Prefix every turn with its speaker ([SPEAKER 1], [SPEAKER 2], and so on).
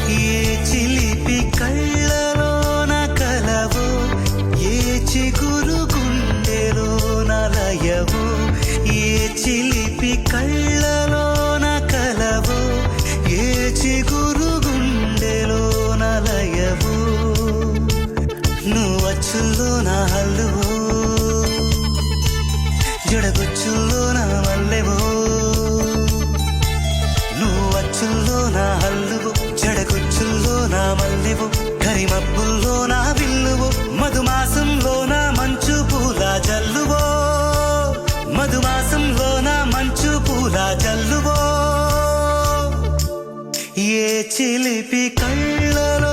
[SPEAKER 1] ఏ చిలిపి కళ్ళలోన కలవో, ఏ చిగురు గుండెలోన లయవో. ఏ చిలిపి కళ్ళలోన కలవో, ఏ చిగురు గుండెలోన లయవో. నువ్వు అచ్చుల్లో నా హల్లువో, జడగొచ్చుల్లో నా మల్లెవో. నువ్వు అచ్చుల్లో నా హల్లువో, జడగొచ్చుల్లో నా మల్లెవో. కరిమబ్బుల్లో నా విల్లువో, మధుమాసంలో నా మంచు పూల జల్లువో. మధుమాసంలో నా మంచు పూల జల్లువో. ఏ చిలిపి కళ్ళలో